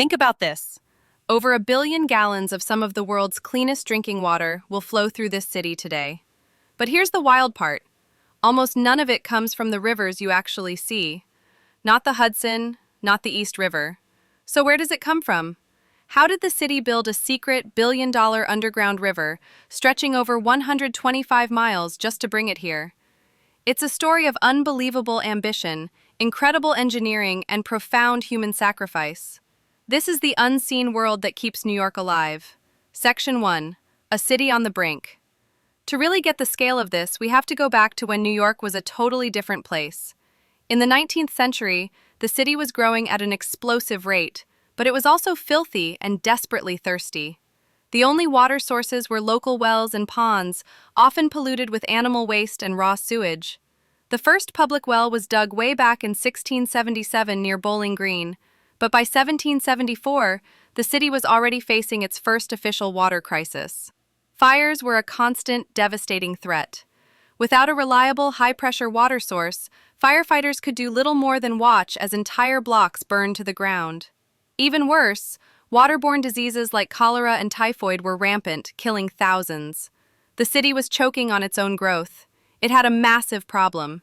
Think about this. Over 1 billion gallons of some of the world's cleanest drinking water will flow through this city today. But here's the wild part. Almost none of it comes from the rivers you actually see. Not the Hudson, not the East River. So where does it come from? How did the city build a secret billion-dollar underground river stretching over 125 miles just to bring it here? It's a story of unbelievable ambition, incredible engineering, and profound human sacrifice. This is the unseen world that keeps New York alive. Section 1. A city on the brink. To really get the scale of this, we have to go back to when New York was a totally different place. In the 19th century, the city was growing at an explosive rate, but it was also filthy and desperately thirsty. The only water sources were local wells and ponds, often polluted with animal waste and raw sewage. The first public well was dug way back in 1677 near Bowling Green, but by 1774, the city was already facing its first official water crisis. Fires were a constant, devastating threat. Without a reliable, high-pressure water source, firefighters could do little more than watch as entire blocks burned to the ground. Even worse, waterborne diseases like cholera and typhoid were rampant, killing thousands. The city was choking on its own growth. It had a massive problem.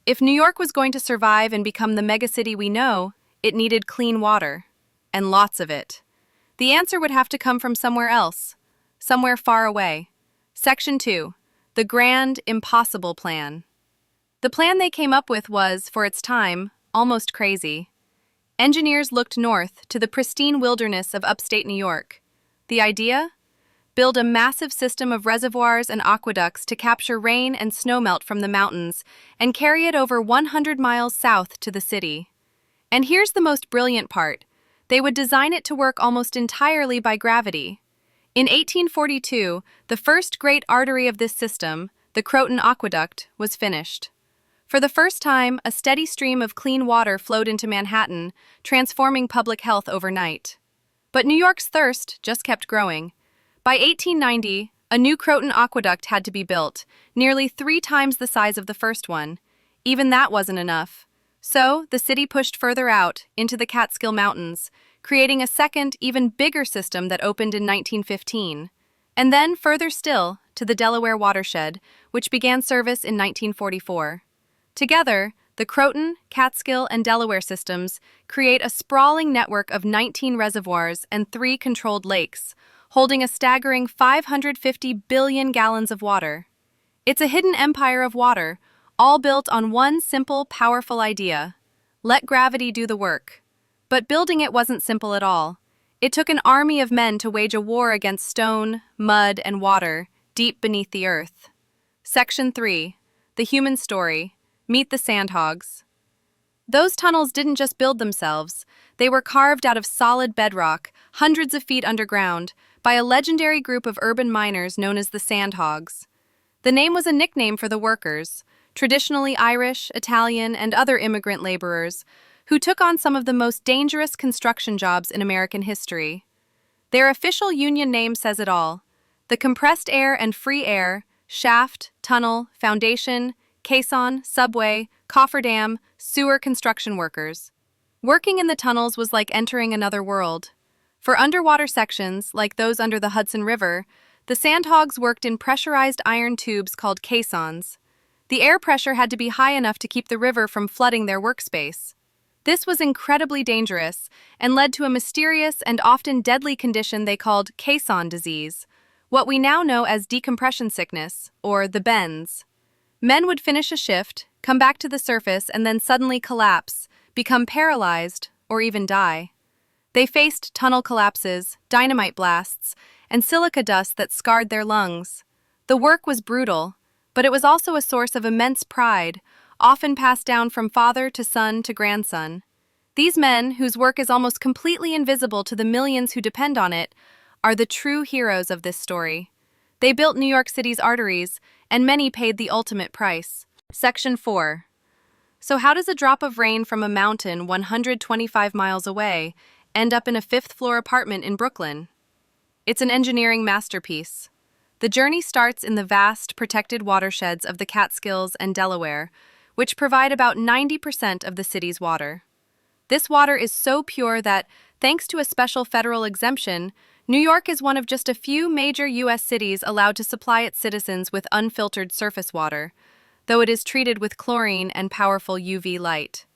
If New York was going to survive and become the megacity we know, it needed clean water. And lots of it. The answer would have to come from somewhere else. Somewhere far away. Section 2. The Grand Impossible Plan. The plan they came up with was, for its time, almost crazy. Engineers looked north to the pristine wilderness of upstate New York. The idea? Build a massive system of reservoirs and aqueducts to capture rain and snowmelt from the mountains and carry it over 100 miles south to the city. And here's the most brilliant part. They would design it to work almost entirely by gravity. In 1842, the first great artery of this system, the Croton Aqueduct, was finished. For the first time, a steady stream of clean water flowed into Manhattan, transforming public health overnight. But New York's thirst just kept growing. By 1890, a new Croton Aqueduct had to be built, nearly 3 times the size of the first one. Even that wasn't enough. So, the city pushed further out, into the Catskill Mountains, creating a second, even bigger system that opened in 1915. And then, further still, to the Delaware watershed, which began service in 1944. Together, the Croton, Catskill, and Delaware systems create a sprawling network of 19 reservoirs and 3 controlled lakes, holding a staggering 550 billion gallons of water. It's a hidden empire of water, all built on one simple, powerful idea. Let gravity do the work. But building it wasn't simple at all. It took an army of men to wage a war against stone, mud, and water, deep beneath the earth. Section 3. The Human Story. Meet the Sandhogs. Those tunnels didn't just build themselves. They were carved out of solid bedrock, hundreds of feet underground, by a legendary group of urban miners known as the Sandhogs. The name was a nickname for the workers, traditionally Irish, Italian, and other immigrant laborers, who took on some of the most dangerous construction jobs in American history. Their official union name says it all. The compressed air and free air, shaft, tunnel, foundation, caisson, subway, cofferdam, sewer construction workers. Working in the tunnels was like entering another world. For underwater sections, like those under the Hudson River, the Sandhogs worked in pressurized iron tubes called caissons. The air pressure had to be high enough to keep the river from flooding their workspace. This was incredibly dangerous and led to a mysterious and often deadly condition they called caisson disease, what we now know as decompression sickness, or the bends. Men would finish a shift, come back to the surface, and then suddenly collapse, become paralyzed, or even die. They faced tunnel collapses, dynamite blasts, and silica dust that scarred their lungs. The work was brutal, but it was also a source of immense pride, often passed down from father to son to grandson. These men, whose work is almost completely invisible to the millions who depend on it, are the true heroes of this story. They built New York City's arteries, and many paid the ultimate price. Section 4. So how does a drop of rain from a mountain 125 miles away end up in a 5th-floor apartment in Brooklyn? It's an engineering masterpiece. The journey starts in the vast, protected watersheds of the Catskills and Delaware, which provide about 90% of the city's water. This water is so pure that Thanks to a special federal exemption, New York is one of just a few major U.S. cities allowed to supply its citizens with unfiltered surface water, though it is treated with chlorine and powerful UV light.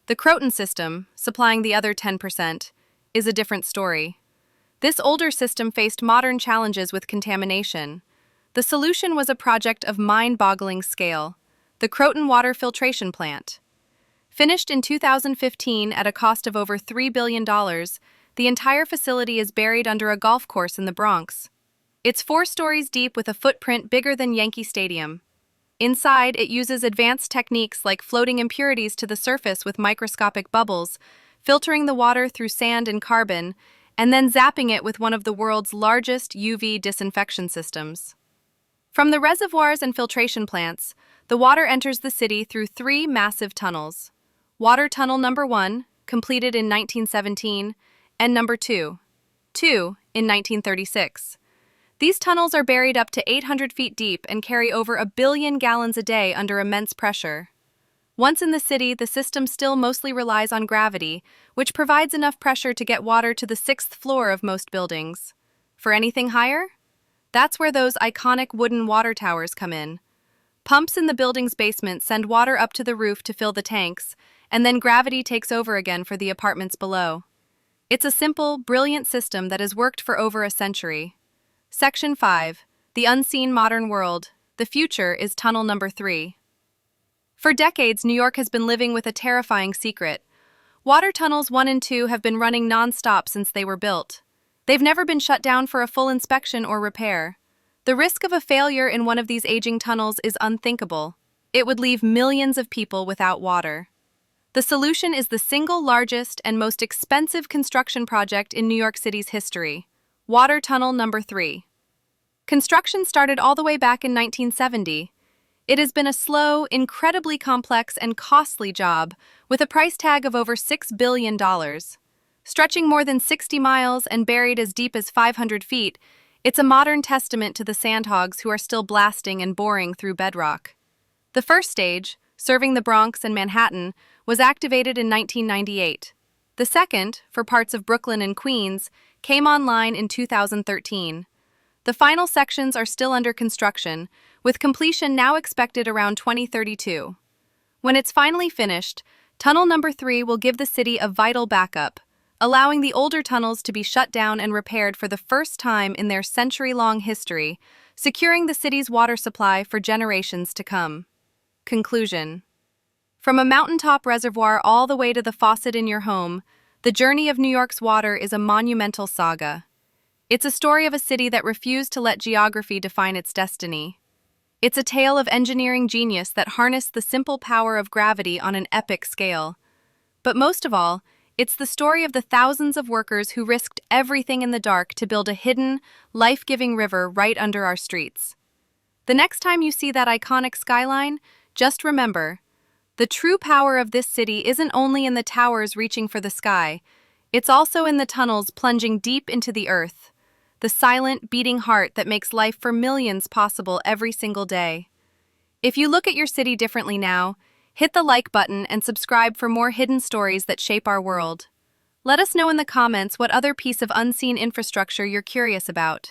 The Croton system, supplying the other 10%, is a different story. This older system faced modern challenges with contamination. The solution was a project of mind-boggling scale, the Croton Water Filtration Plant. Finished in 2015 at a cost of over $3 billion, the entire facility is buried under a golf course in the Bronx. It's 4 stories deep with a footprint bigger than Yankee Stadium. Inside, it uses advanced techniques like floating impurities to the surface with microscopic bubbles, filtering the water through sand and carbon, and then zapping it with one of the world's largest UV disinfection systems. From the reservoirs and filtration plants, the water enters the city through 3 massive tunnels. Water Tunnel Number 1, completed in 1917, and Number 2 in 1936. These tunnels are buried up to 800 feet deep and carry over 1 billion gallons a day under immense pressure. Once in the city, the system still mostly relies on gravity, which provides enough pressure to get water to the 6th floor of most buildings. For anything higher? That's where those iconic wooden water towers come in. Pumps in the building's basement send water up to the roof to fill the tanks, and then gravity takes over again for the apartments below. It's a simple, brilliant system that has worked for over a century. Section 5. The Unseen Modern World. The future is Tunnel Number 3. For decades, New York has been living with a terrifying secret. Water tunnels 1 and 2 have been running non-stop since they were built. They've never been shut down for a full inspection or repair. The risk of a failure in one of these aging tunnels is unthinkable. It would leave millions of people without water. The solution is the single largest and most expensive construction project in New York City's history, Water Tunnel Number 3. Construction started all the way back in 1970. It has been a slow, incredibly complex, and costly job, with a price tag of over $6 billion. Stretching more than 60 miles and buried as deep as 500 feet, it's a modern testament to the sandhogs who are still blasting and boring through bedrock. The first stage, serving the Bronx and Manhattan, was activated in 1998. The second, for parts of Brooklyn and Queens, came online in 2013. The final sections are still under construction, with completion now expected around 2032. When it's finally finished, Tunnel Number 3 will give the city a vital backup, allowing the older tunnels to be shut down and repaired for the first time in their century-long history, securing the city's water supply for generations to come. Conclusion. From a mountaintop reservoir all the way to the faucet in your home, the journey of New York's water is a monumental saga. It's a story of a city that refused to let geography define its destiny. It's a tale of engineering genius that harnessed the simple power of gravity on an epic scale. But most of all, it's the story of the thousands of workers who risked everything in the dark to build a hidden, life-giving river right under our streets. The next time you see that iconic skyline, just remember, the true power of this city isn't only in the towers reaching for the sky, it's also in the tunnels plunging deep into the earth, the silent, beating heart that makes life for millions possible every single day. If you look at your city differently now, hit the like button and subscribe for more hidden stories that shape our world. Let us know in the comments what other piece of unseen infrastructure you're curious about.